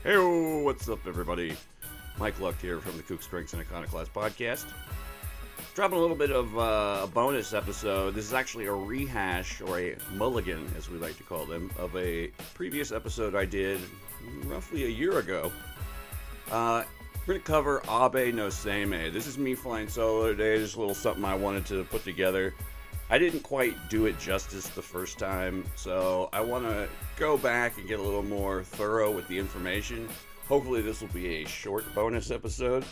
Hey, what's up, everybody? Mike Luck here from the Kook Strengths and Iconoclast podcast. Dropping a little bit of a bonus episode. This is actually a rehash, or a mulligan, as we like to call them, of a previous episode I did roughly a year ago. We're going to cover Abe No Seimei. This is me flying solo today, just a little something I wanted to put together. I didn't quite do it justice the first time, so I want to go back and get a little more thorough with the information. Hopefully this will be a short bonus episode,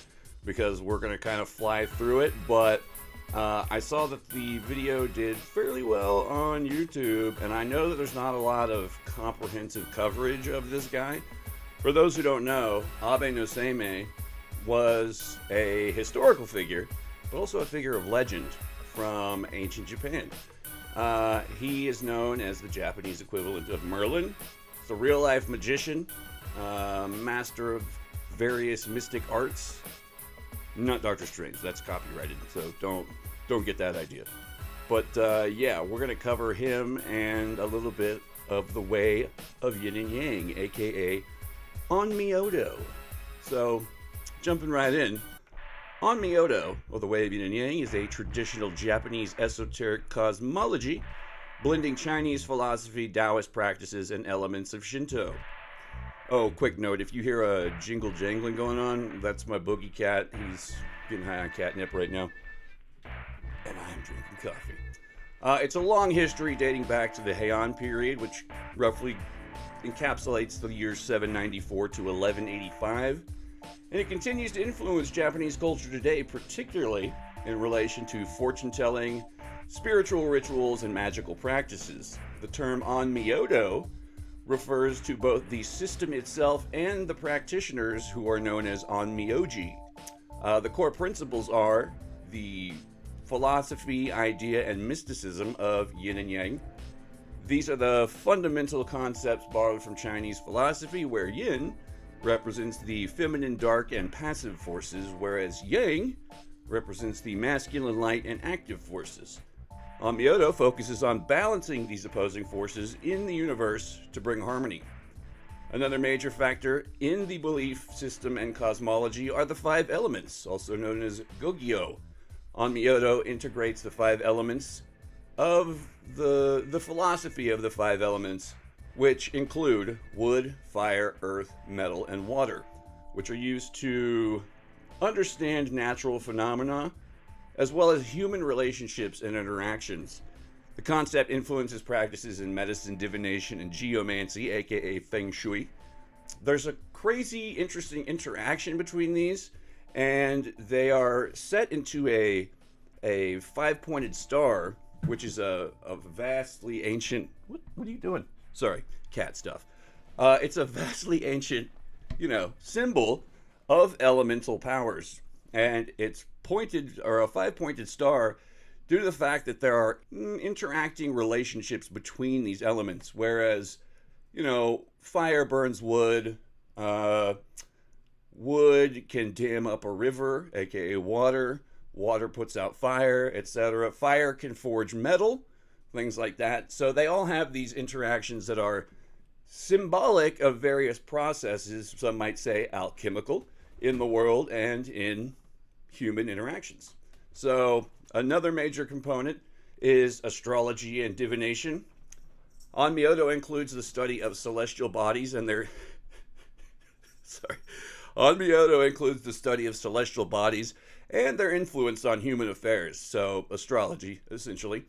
because we're going to kind of fly through it, but I saw that the video did fairly well on YouTube, and I know that there's not a lot of comprehensive coverage of this guy. For those who don't know, Abe No Seimei was a historical figure, but also a figure of legend from ancient Japan. He is known as the Japanese equivalent of Merlin. He's a real-life magician, master of various mystic arts. Not Doctor Strange, that's copyrighted, so don't get that idea. But yeah, we're going to cover him and a little bit of the way of Yin and Yang, aka Onmyodo. So, jumping right in, Onmyodo, or the way of Yin and Yang, is a traditional Japanese esoteric cosmology, blending Chinese philosophy, Taoist practices, and elements of Shinto. Oh, quick note, if you hear a jingle jangling going on, that's my boogie cat. He's getting high on catnip right now. And I'm drinking coffee. It's a long history dating back to the Heian Period, which roughly encapsulates the years 794 to 1185. And it continues to influence Japanese culture today, particularly in relation to fortune-telling, spiritual rituals, and magical practices. The term Onmyodo refers to both the system itself and the practitioners, who are known as Onmyoji. The core principles are the philosophy, idea, and mysticism of Yin and Yang. These are the fundamental concepts borrowed from Chinese philosophy, where Yin represents the feminine, dark, and passive forces, whereas Yang represents the masculine, light, and active forces. Onmyodo focuses on balancing these opposing forces in the universe to bring harmony. Another major factor in the belief system and cosmology are the five elements, also known as Gogyo. Onmyodo integrates the five elements of the philosophy of the five elements, which include wood, fire, earth, metal, and water, which are used to understand natural phenomena, as well as human relationships and interactions. The concept influences practices in medicine, divination, and geomancy, aka feng shui. There's a crazy, interesting interaction between these, and they are set into a five-pointed star, which is a vastly ancient... What are you doing? Sorry, cat stuff. It's a vastly ancient, symbol of elemental powers. And it's pointed, or a five-pointed star, due to the fact that there are interacting relationships between these elements. Whereas, fire burns wood, wood can dam up a river, aka water, water puts out fire, etc. Fire can forge metal, things like that. So they all have these interactions that are symbolic of various processes, some might say alchemical, in the world and in human interactions. So another major component is astrology and divination. Onmyodo includes the study of celestial bodies and their Onmyodo includes the study of celestial bodies and their influence on human affairs. So astrology, essentially.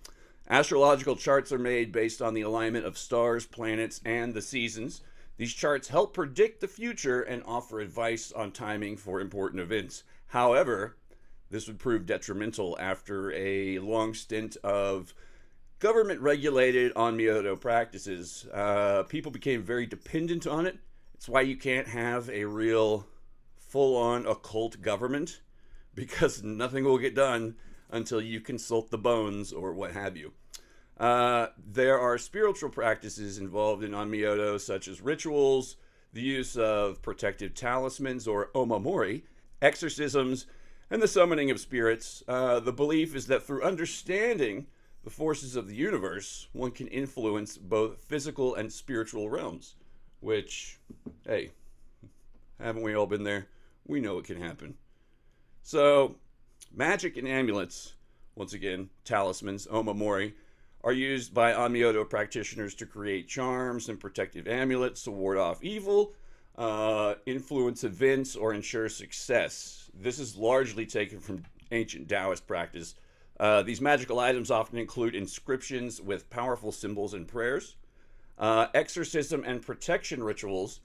Astrological charts are made based on the alignment of stars, planets, and the seasons. These charts help predict the future and offer advice on timing for important events. However, this would prove detrimental after a long stint of government-regulated Onmyodo practices. People became very dependent on it. It's why you can't have a real full-on occult government, because nothing will get done until you consult the bones or what have you. There are spiritual practices involved in Onmyodo, such as rituals, the use of protective talismans or omamori, exorcisms, and the summoning of spirits. The belief is that through understanding the forces of the universe, one can influence both physical and spiritual realms, which, hey, Haven't we all been there? We know it can happen. So, magic and amulets, once again, talismans, omamori, are used by Onmyodo practitioners to create charms and protective amulets to ward off evil, influence events, or ensure success. This is largely taken from ancient Taoist practice. These magical items often include inscriptions with powerful symbols and prayers, exorcism and protection rituals.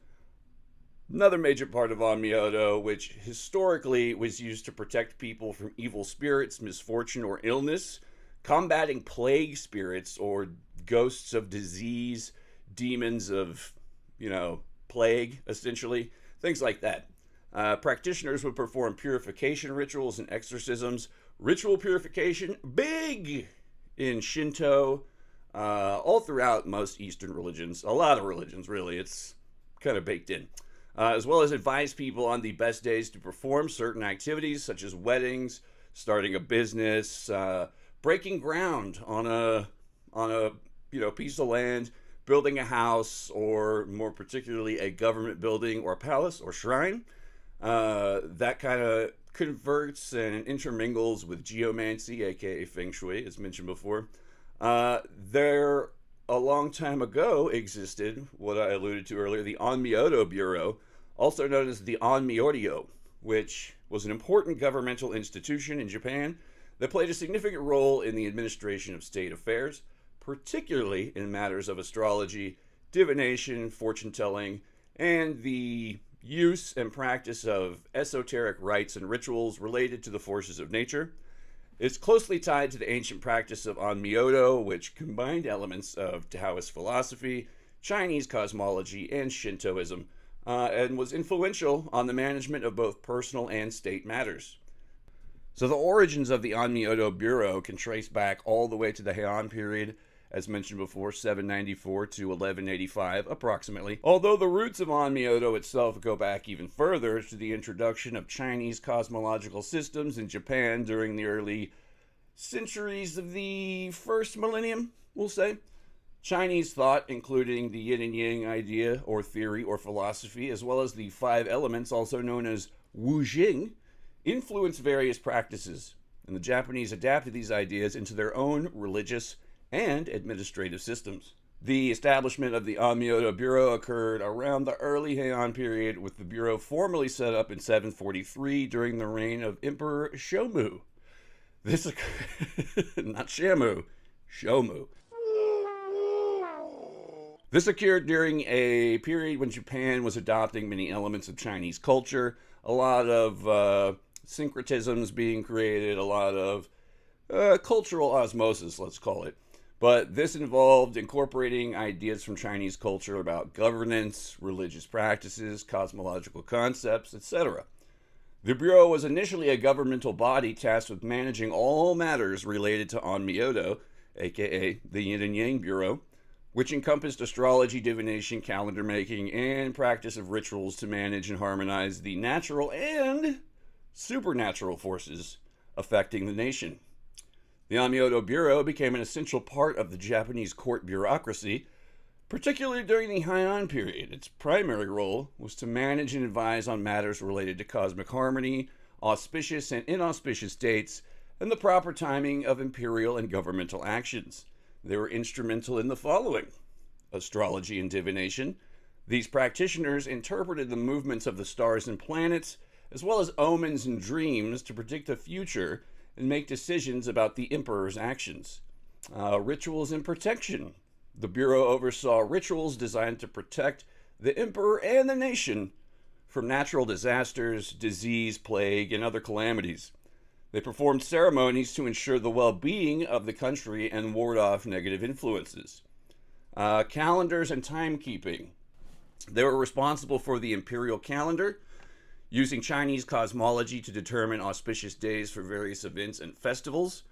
Another major part of Onmyodo, which historically was used to protect people from evil spirits, misfortune, or illness, combating plague spirits or ghosts of disease, demons of, plague, essentially, things like that. Practitioners would perform purification rituals and exorcisms. Ritual purification, big in Shinto, all throughout most Eastern religions. A lot of religions, really. It's kind of baked in. As well as advise people on the best days to perform certain activities, such as weddings, starting a business, breaking ground on a piece of land, building a house, or more particularly a government building or palace or shrine. That kind of converts and intermingles with geomancy, aka feng shui, as mentioned before. There, a long time ago, existed what I alluded to earlier, the Onmyodo Bureau, also known as the Onmyoji, which was an important governmental institution in Japan that played a significant role in the administration of state affairs, particularly in matters of astrology, divination, fortune-telling, and the use and practice of esoteric rites and rituals related to the forces of nature. It's closely tied to the ancient practice of Onmyodo, which combined elements of Taoist philosophy, Chinese cosmology, and Shintoism, and was influential on the management of both personal and state matters. So the origins of the Onmyodo Bureau can trace back all the way to the Heian Period, as mentioned before, 794 to 1185 approximately. Although the roots of Onmyodo itself go back even further to the introduction of Chinese cosmological systems in Japan during the early centuries of the first millennium, we'll say. Chinese thought, including the Yin and Yang idea or theory or philosophy, as well as the five elements, also known as Xing, influenced various practices, and the Japanese adapted these ideas into their own religious and administrative systems. The establishment of the Onmyodo Bureau occurred around the early Heian period, with the Bureau formally set up in 743 during the reign of Emperor Shamu. This not Shamu, Shamu. This occurred during a period when Japan was adopting many elements of Chinese culture, a lot of syncretisms being created, a lot of cultural osmosis, let's call it. But this involved incorporating ideas from Chinese culture about governance, religious practices, cosmological concepts, etc. The Bureau was initially a governmental body tasked with managing all matters related to Onmyodo, aka the Yin and Yang Bureau, which encompassed astrology, divination, calendar making, and practice of rituals to manage and harmonize the natural and supernatural forces affecting the nation. The Onmyodo Bureau became an essential part of the Japanese court bureaucracy, particularly during the Heian period. Its primary role was to manage and advise on matters related to cosmic harmony, auspicious and inauspicious dates, and the proper timing of imperial and governmental actions. They were instrumental in the following: astrology and divination. These practitioners interpreted the movements of the stars and planets, as well as omens and dreams, to predict the future and make decisions about the emperor's actions. Rituals and protection. The Bureau oversaw rituals designed to protect the emperor and the nation from natural disasters, disease, plague, and other calamities. They performed ceremonies to ensure the well-being of the country and ward off negative influences. Calendars and timekeeping. They were responsible for the imperial calendar, using Chinese cosmology to determine auspicious days for various events and festivals.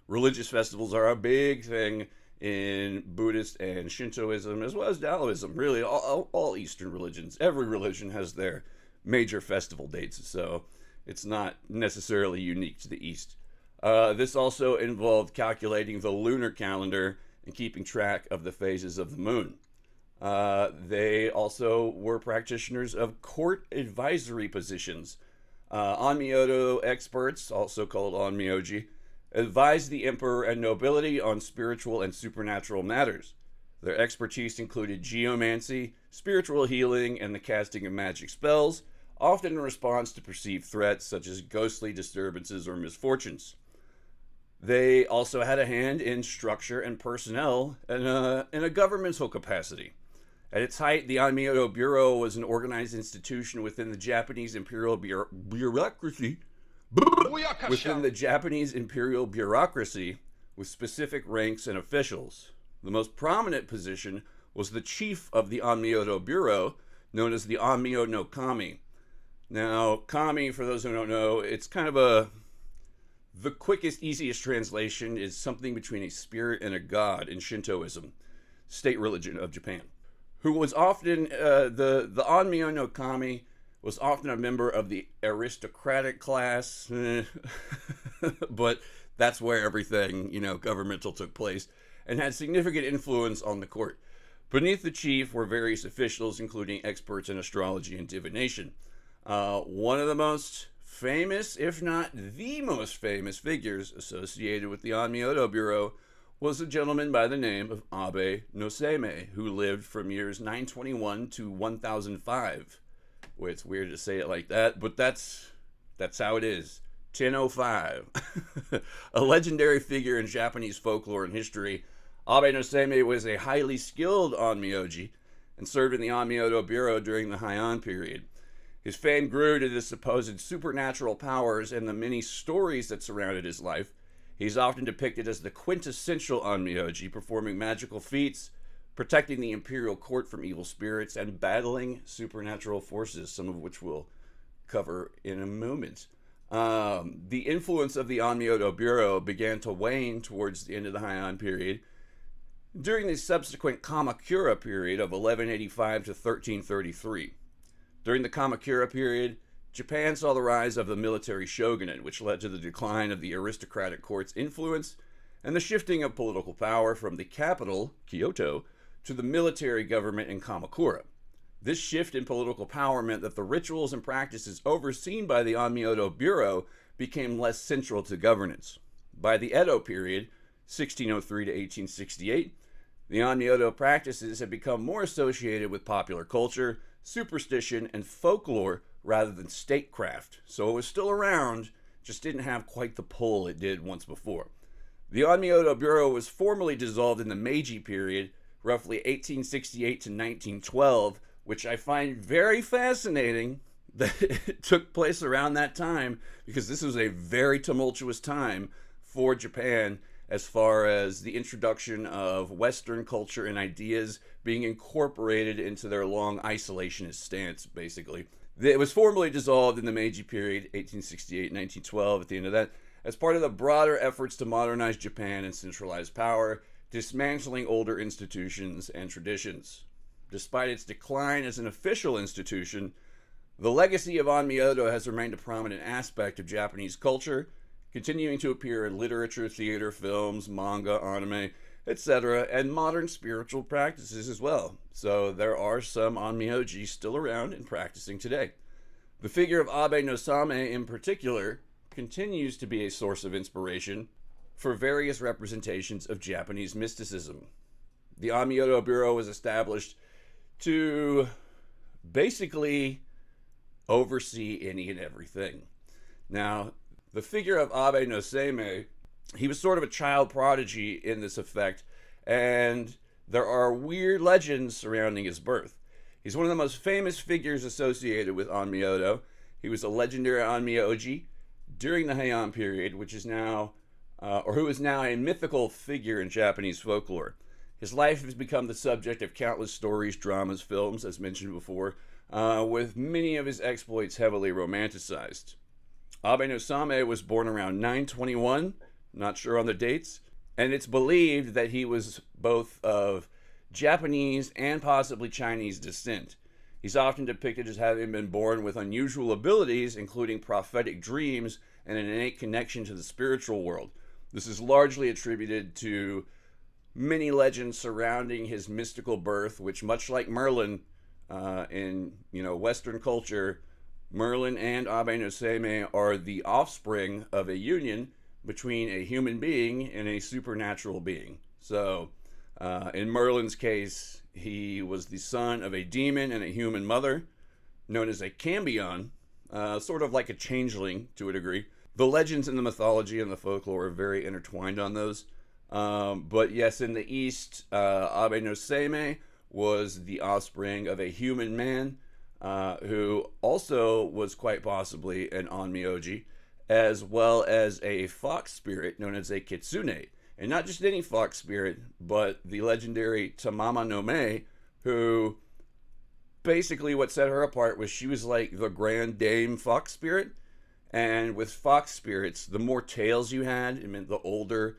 Religious festivals are a big thing in Buddhist and Shintoism, as well as Taoism. Really, all Eastern religions. Every religion has their major festival dates, so it's not necessarily unique to the East. This also involved calculating the lunar calendar and keeping track of the phases of the moon. They also were practitioners of court advisory positions. Onmyodo experts, also called Onmyoji, advised the emperor and nobility on spiritual and supernatural matters. Their expertise included geomancy, spiritual healing, and the casting of magic spells, often in response to perceived threats such as ghostly disturbances or misfortunes. They also had a hand in structure and personnel in a governmental capacity. At its height, the Onmyodo Bureau was an organized institution within the Japanese imperial bureaucracy. Booyakasha. Within the Japanese imperial bureaucracy, with specific ranks and officials. The most prominent position was the chief of the Onmyodo Bureau, known as the Onmyo no Kami. Now, Kami, for those who don't know, it's kind of the quickest, easiest translation is something between a spirit and a god in Shintoism, state religion of Japan. Who was often, the Onmyo no Kami was often a member of the aristocratic class, but that's where everything, governmental took place, and had significant influence on the court. Beneath the chief were various officials, including experts in astrology and divination. One of the most famous, if not the most famous figures associated with the Onmyodo Bureau was a gentleman by the name of Abe No Seimei, who lived from years 921 to 1005. Well, it's weird to say it like that, but that's how it is. 1005. A legendary figure in Japanese folklore and history, Abe no Seimei was a highly skilled Onmyoji and served in the Onmyodo Bureau during the Heian Period. His fame grew to the supposed supernatural powers and the many stories that surrounded his life. He's often depicted as the quintessential Onmyoji, performing magical feats, protecting the imperial court from evil spirits, and battling supernatural forces, some of which we'll cover in a moment. The influence of the Onmyodo Bureau began to wane towards the end of the Heian period. During the subsequent Kamakura period of 1185 to 1333. During the Kamakura period, Japan saw the rise of the military shogunate, which led to the decline of the aristocratic court's influence and the shifting of political power from the capital, Kyoto, to the military government in Kamakura. This shift in political power meant that the rituals and practices overseen by the Onmyodo Bureau became less central to governance. By the Edo period, 1603 to 1868, the Onmyodo practices had become more associated with popular culture, superstition, and folklore rather than statecraft. So it was still around, just didn't have quite the pull it did once before. The Onmyodo Bureau was formally dissolved in the Meiji period, roughly 1868 to 1912, which I find very fascinating that it took place around that time, because this was a very tumultuous time for Japan as far as the introduction of Western culture and ideas being incorporated into their long isolationist stance, basically. It was formally dissolved in the Meiji period, 1868-1912, at the end of that, as part of the broader efforts to modernize Japan and centralize power, dismantling older institutions and traditions. Despite its decline as an official institution, the legacy of Onmyodo has remained a prominent aspect of Japanese culture, continuing to appear in literature, theater, films, manga, anime, etc., and modern spiritual practices as well. So there are some Onmyoji still around and practicing today. The figure of Abe no Seimei in particular continues to be a source of inspiration for various representations of Japanese mysticism. The Onmyodo Bureau was established to basically oversee any and everything. Now, the figure of Abe no Seimei, he was sort of a child prodigy in this effect, and there are weird legends surrounding his birth. He's one of the most famous figures associated with Onmyodo. He was a legendary Onmyoji during the Heian period, which is now, who is now a mythical figure in Japanese folklore. His life has become the subject of countless stories, dramas, films, as mentioned before, with many of his exploits heavily romanticized. Abe no Seimei was born around 921, not sure on the dates, and it's believed that he was both of Japanese and possibly Chinese descent. He's often depicted as having been born with unusual abilities, including prophetic dreams and an innate connection to the spiritual world. This is largely attributed to many legends surrounding his mystical birth, which, much like Merlin in Western culture, Merlin and Abe No Seimei are the offspring of a union between a human being and a supernatural being. So, in Merlin's case, he was the son of a demon and a human mother, known as a cambion, sort of like a changeling to a degree. The legends in the mythology and the folklore are very intertwined on those. But yes, in the East, Abe No Seimei was the offspring of a human man who also was quite possibly an Onmyoji, as well as a fox spirit known as a kitsune. And not just any fox spirit, but the legendary Tamama no Me, who basically what set her apart was she was like the grand dame fox spirit. And with fox spirits, the more tails you had, it meant the older,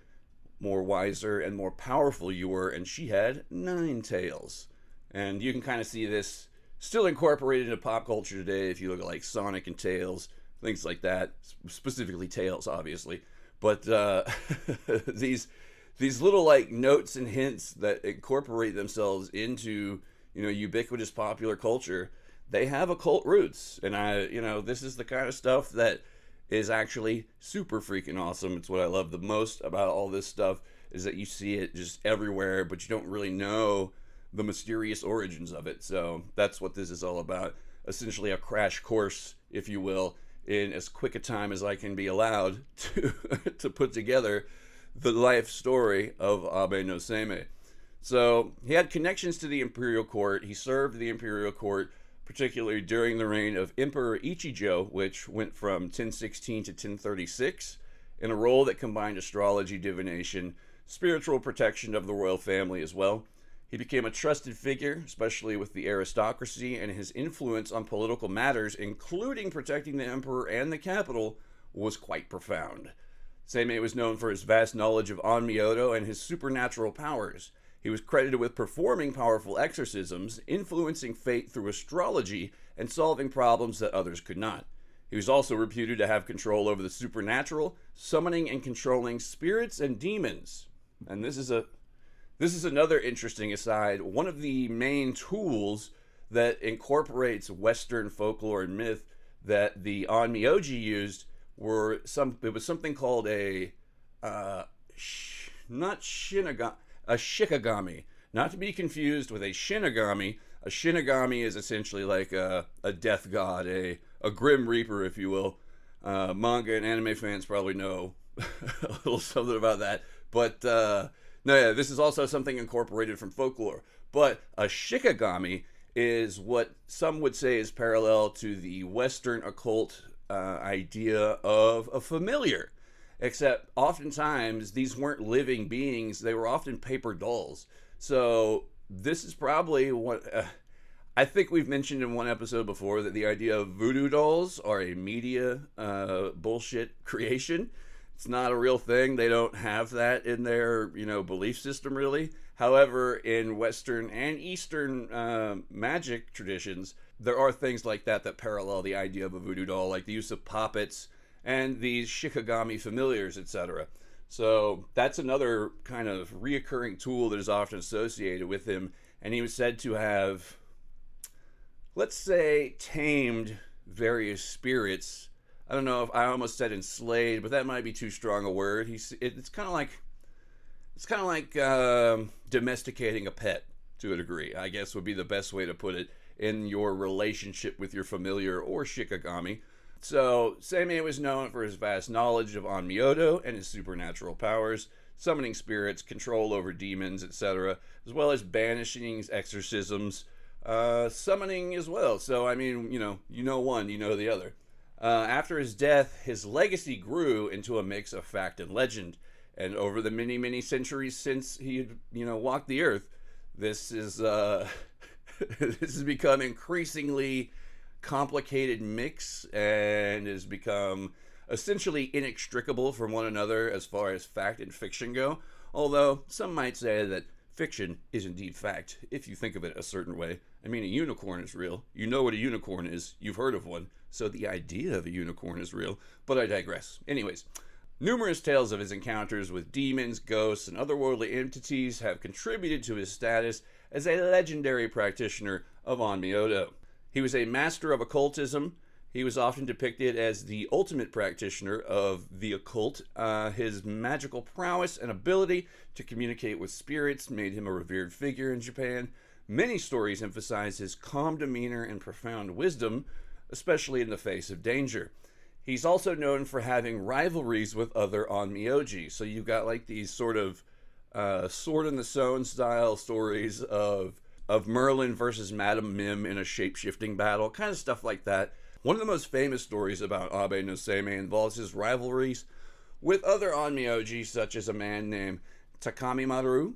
more wiser, and more powerful you were. And she had 9 tails. And you can kind of see this still incorporated into pop culture today if you look at like Sonic and Tails, things like that. Specifically Tails, obviously. But these little like notes and hints that incorporate themselves into ubiquitous popular culture, they have occult roots. And this is the kind of stuff that is actually super freaking awesome. It's what I love the most about all this stuff, is that you see it just everywhere, but you don't really know the mysterious origins of it. So that's what this is all about. Essentially a crash course, if you will, in as quick a time as I can be allowed to put together the life story of Abe No Seimei. So he had connections to the imperial court. He served the imperial court particularly during the reign of Emperor Ichijo, which went from 1016 to 1036, in a role that combined astrology, divination, spiritual protection of the royal family as well. He became a trusted figure, especially with the aristocracy, and his influence on political matters, including protecting the emperor and the capital, was quite profound. Seimei was known for his vast knowledge of Onmyodo and his supernatural powers. He was credited with performing powerful exorcisms, influencing fate through astrology, and solving problems that others could not. He was also reputed to have control over the supernatural, summoning and controlling spirits and demons. And this is another interesting aside. One of the main tools that incorporates Western folklore and myth that the Onmyoji used it was something called a shikigami, not to be confused with a shinigami. A shinigami is essentially like a death god, a grim reaper, if you will. Manga and anime fans probably know a little something about that. But this is also something incorporated from folklore. But a shikigami is what some would say is parallel to the Western occult idea of a familiar. Except oftentimes these weren't living beings, they were often paper dolls. So this is probably what I think we've mentioned in one episode before, that the idea of voodoo dolls are a media bullshit creation. It's not a real thing. They don't have that in their belief system really. However, in Western and Eastern magic traditions, there are things like that parallel the idea of a voodoo doll, like the use of puppets and these shikigami familiars, etc. So that's another kind of reoccurring tool that is often associated with him. And he was said to have, let's say, tamed various spirits. I don't know if I almost said enslaved, but that might be too strong a word. It's kind of like domesticating a pet to a degree, I guess would be the best way to put it, in your relationship with your familiar or shikigami. So Seimei was known for his vast knowledge of Onmyodo and his supernatural powers, summoning spirits, control over demons, etc., as well as banishings, exorcisms, summoning as well. So, I mean, one, the other. After his death, his legacy grew into a mix of fact and legend. And over the many, many centuries since he had, walked the earth, this is this has become increasingly complicated mix and has become essentially inextricable from one another as far as fact and fiction go. Although some might say that fiction is indeed fact if you think of it a certain way. I mean, a unicorn is real. You know what a unicorn is. You've heard of one. So the idea of a unicorn is real. But I digress. Anyways, Numerous tales of his encounters with demons, ghosts, and otherworldly entities have contributed to his status as a legendary practitioner of Onmyodo. He was a master of occultism. He was often depicted as the ultimate practitioner of the occult. His magical prowess and ability to communicate with spirits made him a revered figure in Japan. Many stories emphasize his calm demeanor and profound wisdom, especially in the face of danger. He's also known for having rivalries with other Onmyoji. So you've got like these sort of sword in the stone style stories of Merlin versus Madame Mim in a shape-shifting battle, kind of stuff like that. One of the most famous stories about Abe No Seimei involves his rivalries with other Onmyoji, such as a man named Takamimaru,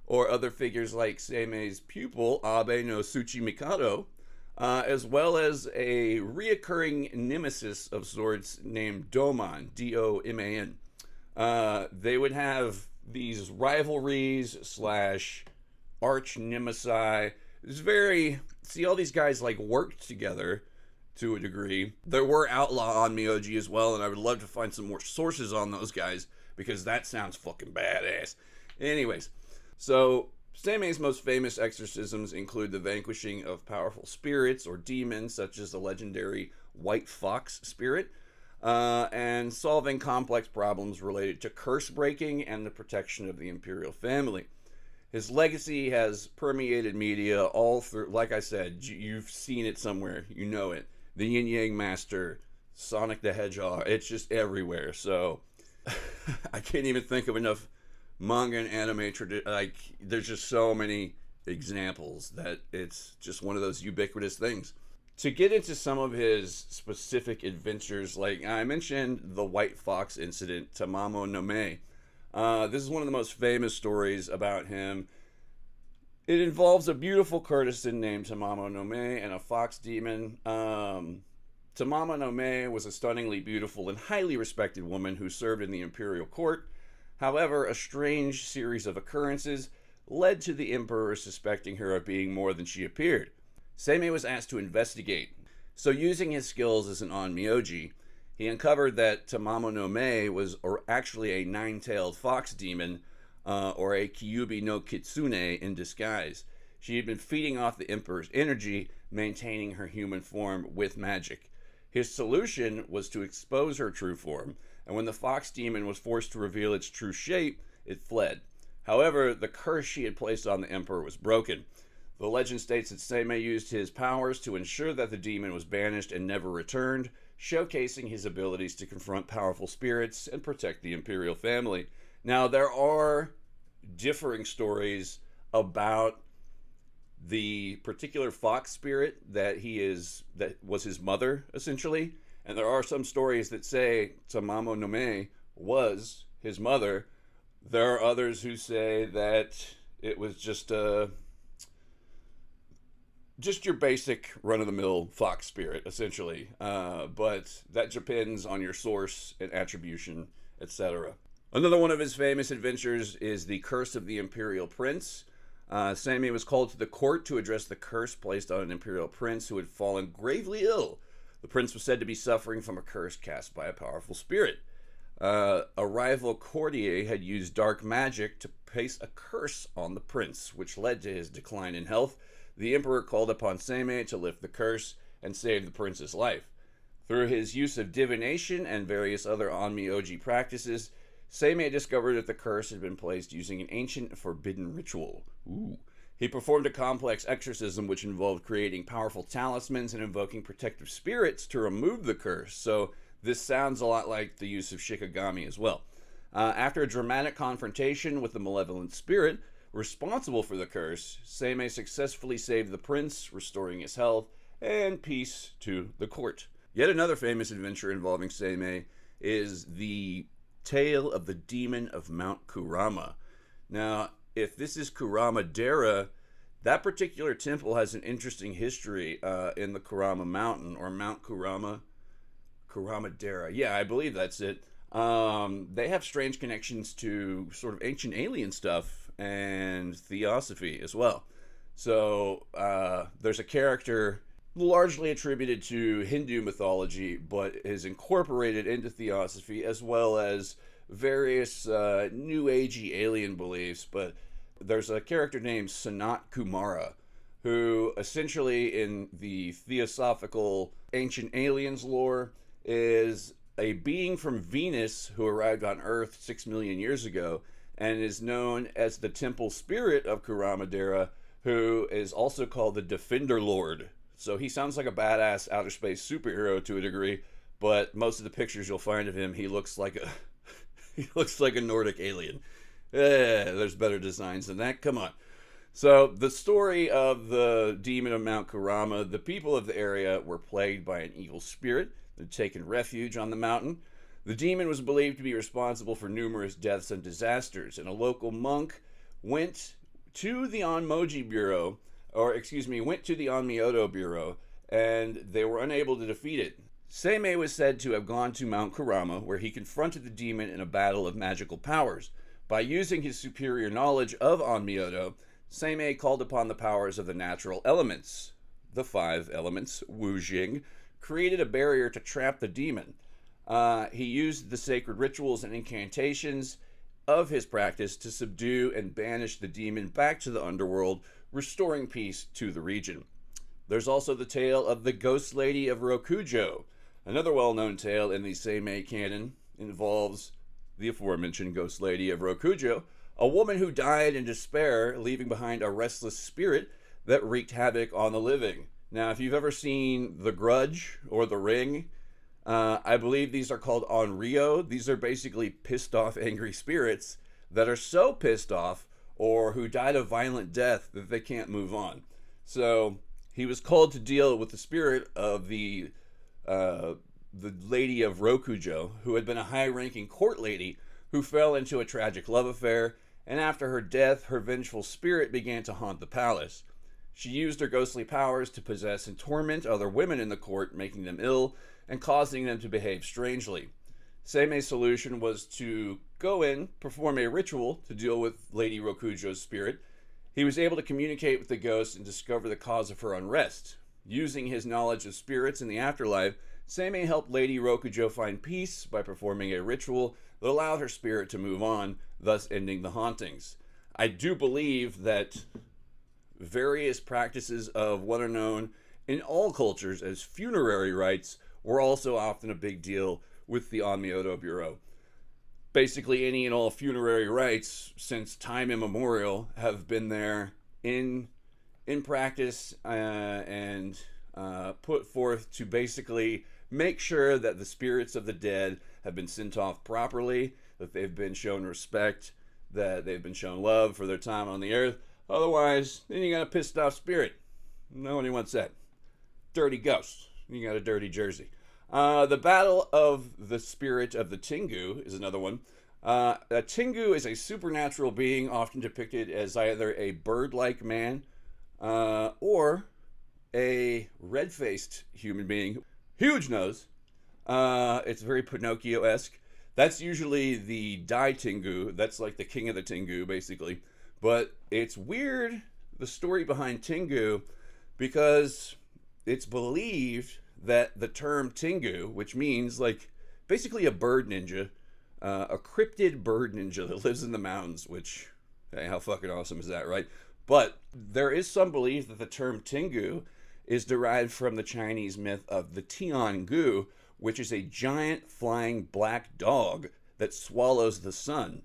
or other figures like Seimei's pupil, Abe no Tsuchimikado, as well as a reoccurring nemesis of sorts named Doman, D-O-M-A-N. They would have these rivalries slash arch nemesis. It's very, see, all these guys like worked together to a degree. There were outlaw Onmyoji as well, and I would love to find some more sources on those guys because that sounds fucking badass. Anyways, so Seimei's most famous exorcisms include the vanquishing of powerful spirits or demons, such as the legendary White Fox spirit, and solving complex problems related to curse breaking and the protection of the imperial family. His legacy has permeated media all through, like I said, you've seen it somewhere, you know it. The Yin Yang Master, Sonic the Hedgehog, it's just everywhere. So I can't even think of enough manga and anime, like there's just so many examples that it's just one of those ubiquitous things. To get into some of his specific adventures, like I mentioned the White Fox incident, Tamamo no Mae. This is one of the most famous stories about him. It involves a beautiful courtesan named Tamamo no Mae and a fox demon. Tamamo no Mae was a stunningly beautiful and highly respected woman who served in the imperial court. However, a strange series of occurrences led to the emperor suspecting her of being more than she appeared. Seimei was asked to investigate. So using his skills as an Onmyoji, he uncovered that Tamamo no Mae was actually a nine-tailed fox demon, or a Kyubi no Kitsune in disguise. She had been feeding off the emperor's energy, maintaining her human form with magic. His solution was to expose her true form, and when the fox demon was forced to reveal its true shape, it fled. However, the curse she had placed on the emperor was broken. The legend states that Seimei used his powers to ensure that the demon was banished and never returned, showcasing his abilities to confront powerful spirits and protect the imperial family. Now, there are differing stories about the particular fox spirit that was his mother, essentially. And there are some stories that say Tamamo no Mae was his mother. There are others who say that it was just your basic run-of-the-mill fox spirit, essentially. But that depends on your source and attribution, etc. Another one of his famous adventures is the Curse of the Imperial Prince. Seimei was called to the court to address the curse placed on an imperial prince who had fallen gravely ill. The prince was said to be suffering from a curse cast by a powerful spirit. A rival courtier had used dark magic to place a curse on the prince, which led to his decline in health. The emperor called upon Seimei to lift the curse and save the prince's life. Through his use of divination and various other Onmyoji practices, Seimei discovered that the curse had been placed using an ancient forbidden ritual. He performed a complex exorcism which involved creating powerful talismans and invoking protective spirits to remove the curse. So this sounds a lot like the use of shikigami as well. After a dramatic confrontation with the malevolent spirit responsible for the curse, Seimei successfully saved the prince, restoring his health and peace to the court. Yet another famous adventure involving Seimei is the tale of the demon of Mount Kurama. Now, if this is Kurama-Dera, that particular temple has an interesting history in the Kurama Mountain, or Mount Kurama. Kurama-Dera. Yeah, I believe that's it. They have strange connections to sort of ancient alien stuff and theosophy as well. So there's a character largely attributed to Hindu mythology, but is incorporated into theosophy, as well as various new agey alien beliefs, but there's a character named Sanat Kumara, who essentially in the theosophical ancient aliens lore is a being from Venus who arrived on Earth 6 million years ago and is known as the temple spirit of Kurama-Dera, who is also called the Defender Lord. So he sounds like a badass outer space superhero to a degree, but most of the pictures you'll find of him, he looks like a Nordic alien. There's better designs than that. Come on. So the story of the demon of Mount Kurama, the people of the area were plagued by an evil spirit that had taken refuge on the mountain. The demon was believed to be responsible for numerous deaths and disasters, and a local monk went to the Onmyoji Bureau, went to the Onmyodo Bureau, and they were unable to defeat it. Seimei was said to have gone to Mount Kurama, where he confronted the demon in a battle of magical powers. By using his superior knowledge of Onmyodo, Seimei called upon the powers of the natural elements. The 5 elements, Wu-Jing, created a barrier to trap the demon. He used the sacred rituals and incantations of his practice to subdue and banish the demon back to the underworld, restoring peace to the region. There's also the tale of the Ghost Lady of Rokujo. Another well-known tale in the Seimei canon involves the aforementioned Ghost Lady of Rokujo, a woman who died in despair, leaving behind a restless spirit that wreaked havoc on the living. Now, if you've ever seen The Grudge or The Ring, I believe these are called Onryo. These are basically pissed off, angry spirits that are so pissed off or who died a violent death that they can't move on. So he was called to deal with the spirit of the Lady of Rokujo, who had been a high-ranking court lady who fell into a tragic love affair, and after her death, her vengeful spirit began to haunt the palace. She used her ghostly powers to possess and torment other women in the court, making them ill and causing them to behave strangely. Seimei's solution was to go in, perform a ritual to deal with Lady Rokujo's spirit. He was able to communicate with the ghost and discover the cause of her unrest. Using his knowledge of spirits in the afterlife, Seimei helped Lady Rokujo find peace by performing a ritual that allowed her spirit to move on, thus ending the hauntings. I do believe that various practices of what are known in all cultures as funerary rites were also often a big deal with the Onmyodo Bureau. Basically, any and all funerary rites since time immemorial have been there in practice and put forth to basically make sure that the spirits of the dead have been sent off properly, that they've been shown respect, that they've been shown love for their time on the earth. Otherwise, then you got a pissed off spirit. Nobody wants that. Dirty ghost. You got a dirty jersey. The Battle of the Spirit of the Tengu is another one. A Tengu is a supernatural being often depicted as either a bird-like man or a red-faced human being. Huge nose. It's very Pinocchio-esque. That's usually the Dai-Tengu. That's like the king of the Tengu, basically. But it's weird, the story behind Tengu, because it's believed that the term Tengu, which means like basically a bird ninja, a cryptid bird ninja that lives in the mountains, which, hey, how fucking awesome is that, right? But there is some belief that the term Tengu is derived from the Chinese myth of the Tian Gou, which is a giant flying black dog that swallows the sun.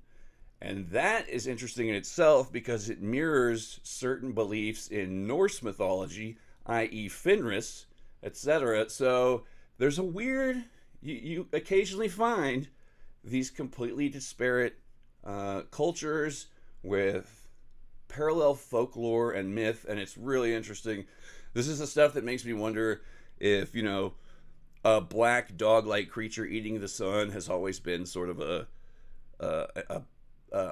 And that is interesting in itself because it mirrors certain beliefs in Norse mythology, i.e. Fenris, etc. So there's a weird, you occasionally find these completely disparate cultures with parallel folklore and myth, and it's really interesting. This is the stuff that makes me wonder if, a black dog-like creature eating the sun has always been sort of a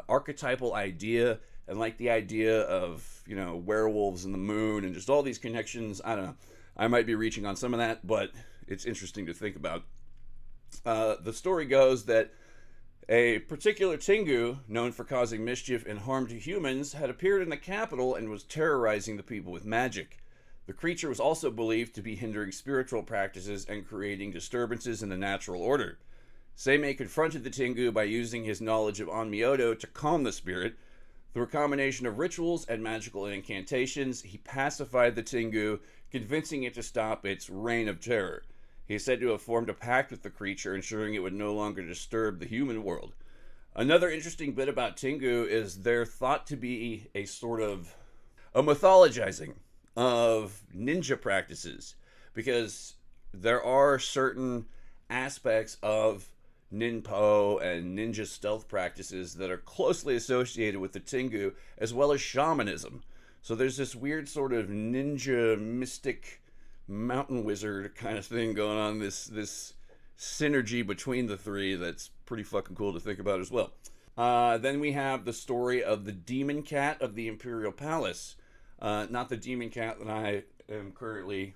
archetypal idea, and like the idea of, werewolves and the moon and just all these connections. I don't know. I might be reaching on some of that, but it's interesting to think about. The story goes that a particular Tengu, known for causing mischief and harm to humans, had appeared in the capital and was terrorizing the people with magic. The creature was also believed to be hindering spiritual practices and creating disturbances in the natural order. Seimei confronted the Tengu by using his knowledge of Onmyodo to calm the spirit. Through a combination of rituals and magical incantations, he pacified the Tengu, convincing it to stop its reign of terror. He is said to have formed a pact with the creature, ensuring it would no longer disturb the human world. Another interesting bit about Tengu is they're thought to be a sort of a mythologizing of ninja practices, because there are certain aspects of Nen Po and ninja stealth practices that are closely associated with the Tengu, as well as shamanism. So there's this weird sort of ninja mystic mountain wizard kind of thing going on, this synergy between the three that's pretty fucking cool to think about as well. Then we have the story of the demon cat of the Imperial Palace. Not the demon cat that I am currently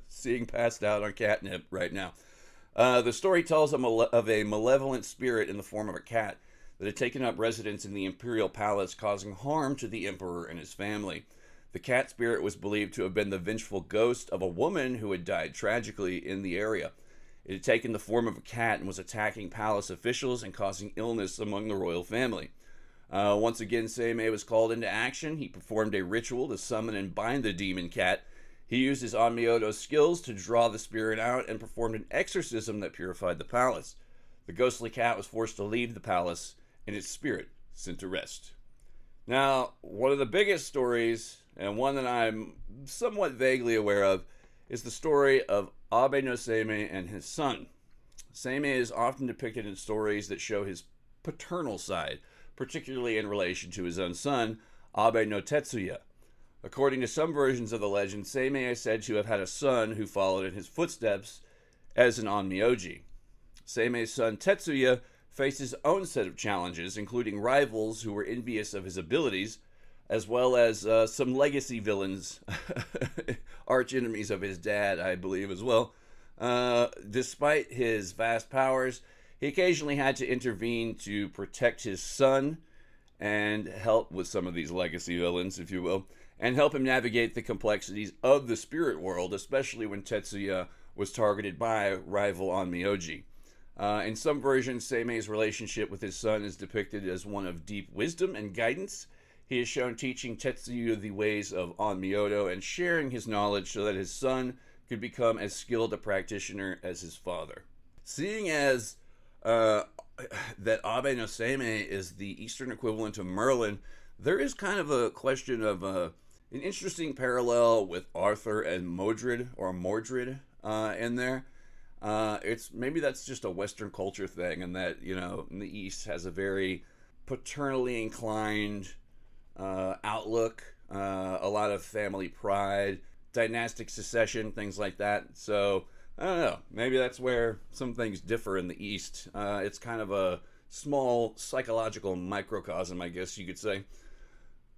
seeing passed out on catnip right now. The story tells of a malevolent spirit in the form of a cat that had taken up residence in the Imperial Palace, causing harm to the emperor and his family. The cat spirit was believed to have been the vengeful ghost of a woman who had died tragically in the area. It had taken the form of a cat and was attacking palace officials and causing illness among the royal family. Once again, Seimei was called into action. He performed a ritual to summon and bind the demon cat. He used his Onmyodo skills to draw the spirit out and performed an exorcism that purified the palace. The ghostly cat was forced to leave the palace, and its spirit sent to rest. Now, one of the biggest stories, and one that I'm somewhat vaguely aware of, is the story of Abe No Seimei and his son. Seimei is often depicted in stories that show his paternal side, particularly in relation to his own son, Abe no Tetsuya. According to some versions of the legend, Seimei is said to have had a son who followed in his footsteps as an Onmyoji. Seimei's son Tetsuya faced his own set of challenges, including rivals who were envious of his abilities, as well as some legacy villains, arch enemies of his dad, I believe, as well. Despite his vast powers, he occasionally had to intervene to protect his son and help with some of these legacy villains, if you will, and help him navigate the complexities of the spirit world, especially when Tetsuya was targeted by rival Onmyoji. In some versions, Seimei's relationship with his son is depicted as one of deep wisdom and guidance. He is shown teaching Tetsuya the ways of Onmyodo and sharing his knowledge so that his son could become as skilled a practitioner as his father. Seeing as that Abe no Seimei is the Eastern equivalent of Merlin, there is kind of a question of an interesting parallel with Arthur and Modred in there. It's maybe that's just a Western culture thing, and that, you know, in the East has a very paternally inclined outlook, a lot of family pride, dynastic succession, things like that. So I don't know, maybe that's where some things differ in the East. It's kind of a small psychological microcosm, I guess you could say.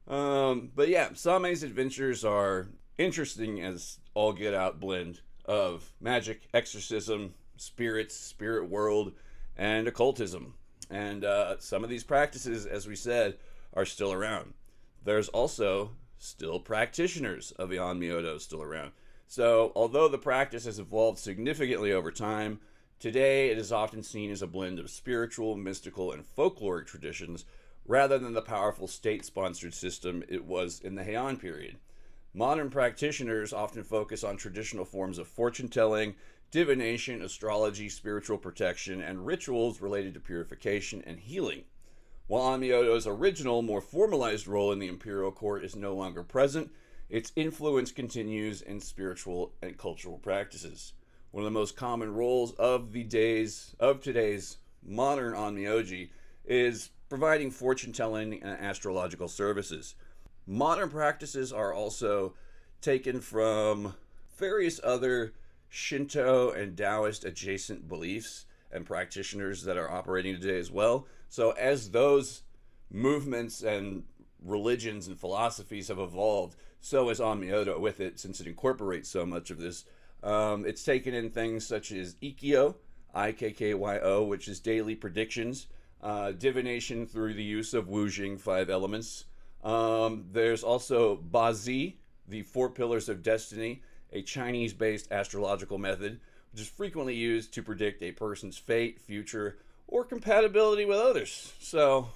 But yeah, Seimei's adventures are interesting as all get out blend of magic, exorcism, spirits, spirit world, and occultism. And some of these practices, as we said, are still around. There's also still practitioners of the Onmyodo still around. So although the practice has evolved significantly over time, today it is often seen as a blend of spiritual, mystical, and folkloric traditions rather than the powerful state-sponsored system it was in the Heian period. Modern practitioners often focus on traditional forms of fortune-telling, divination, astrology, spiritual protection, and rituals related to purification and healing. While Onmyodo's original, more formalized role in the imperial court is no longer present, its influence continues in spiritual and cultural practices. One of the most common roles of today's modern Onmyoji is providing fortune-telling and astrological services. Modern practices are also taken from various other Shinto and Taoist adjacent beliefs and practitioners that are operating today as well. So as those movements and religions and philosophies have evolved, so has Onmyodo with it, since it incorporates so much of this. It's taken in things such as Ikkyo, I-K-K-Y-O, which is daily predictions, divination through the use of Wujing, 5 elements. There's also Bazi, the 4 pillars of destiny, a Chinese-based astrological method, which is frequently used to predict a person's fate, future, or compatibility with others. So,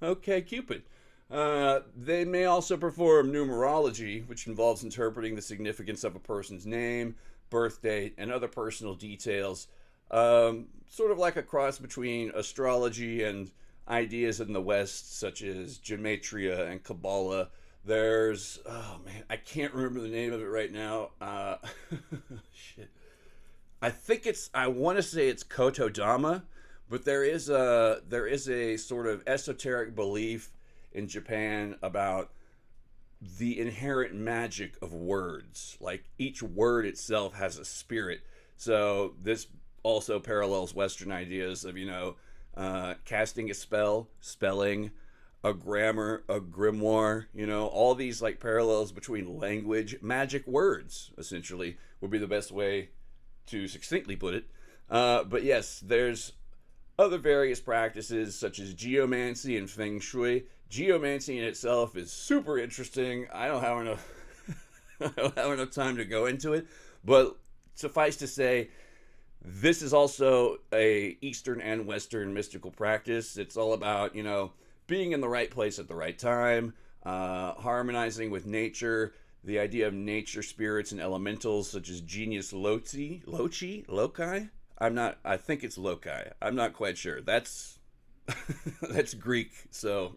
okay, Cupid. They may also perform numerology, which involves interpreting the significance of a person's name, birth date, and other personal details. Sort of like a cross between astrology and ideas in the West, such as gematria and Kabbalah. There's, oh man, I can't remember the name of it right now. Shit. I want to say it's Kotodama, but there is a sort of esoteric belief in Japan about the inherent magic of words. Like each word itself has a spirit. So this also parallels Western ideas of, casting a spell, spelling, a grammar, a grimoire, all these like parallels between language, magic words, essentially, would be the best way to succinctly put it. But yes, there's other various practices such as geomancy and feng shui. Geomancy in itself is super interesting. I don't have enough time to go into it, but suffice to say, this is also a Eastern and Western mystical practice. It's all about, being in the right place at the right time, harmonizing with nature, the idea of nature spirits and elementals such as genius loci. I think it's loci. I'm not quite sure. That's Greek, so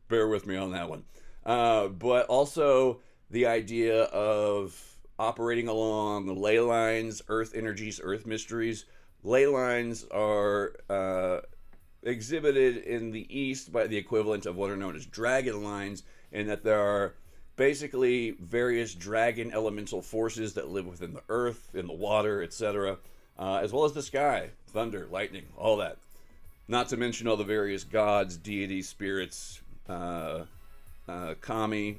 bear with me on that one. But also the idea of operating along the ley lines, earth energies, earth mysteries. Ley lines are exhibited in the East by the equivalent of what are known as dragon lines, in that there are basically various dragon elemental forces that live within the earth, in the water, etc., as well as the sky, thunder, lightning, all that. Not to mention all the various gods, deities, spirits, kami,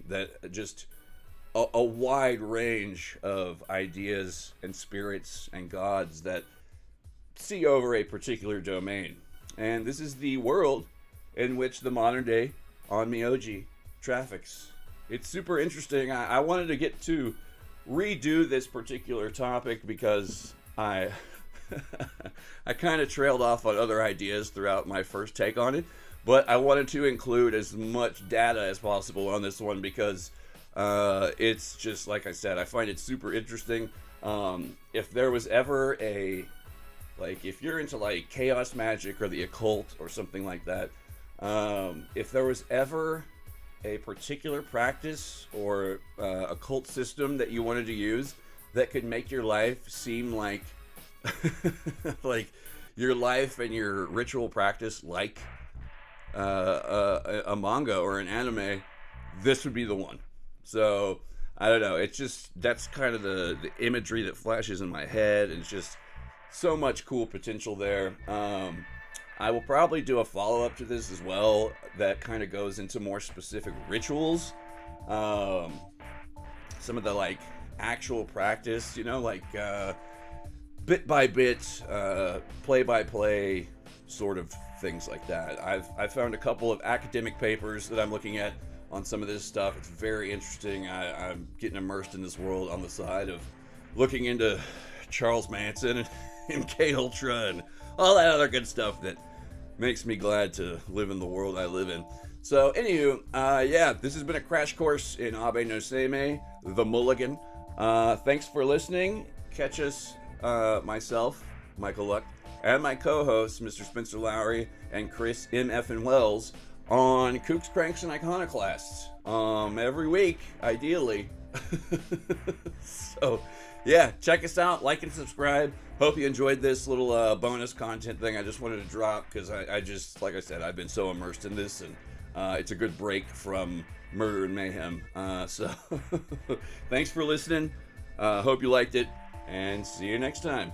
that just a wide range of ideas and spirits and gods that see over a particular domain. And this is the world in which the modern day Onmyoji traffics. It's super interesting. I wanted to get to redo this particular topic because I kind of trailed off on other ideas throughout my first take on it, but I wanted to include as much data as possible on this one because it's just, like I said, I find it super interesting. If there was ever if you're into like chaos magic or the occult or something like that, if there was ever a particular practice or occult system that you wanted to use that could make your life seem like like your life and your ritual practice like a manga or an anime, this would be the one. So I don't know, it's just, that's kind of the imagery that flashes in my head, and it's just so much cool potential there. I will probably do a follow-up to this as well that kind of goes into more specific rituals, some of the like actual practice, bit by bit, play by play sort of things like that. I've found a couple of academic papers that I'm looking at on some of this stuff. It's very interesting. I'm getting immersed in this world on the side of looking into Charles Manson and MK Ultra and all that other good stuff that makes me glad to live in the world I live in. So anywho, this has been a crash course in Abe No Seimei, the mulligan. Thanks for listening. Catch us, myself, Michael Luck, and my co-hosts, Mr. Spencer Lowry and Chris M.F. Wells, on Kooks, Cranks, and Iconoclasts. Every week, ideally. So, yeah, check us out, like and subscribe. Hope you enjoyed this little bonus content thing I just wanted to drop, because I just, like I said, I've been so immersed in this, and it's a good break from murder and mayhem. So, thanks for listening. Hope you liked it, and see you next time.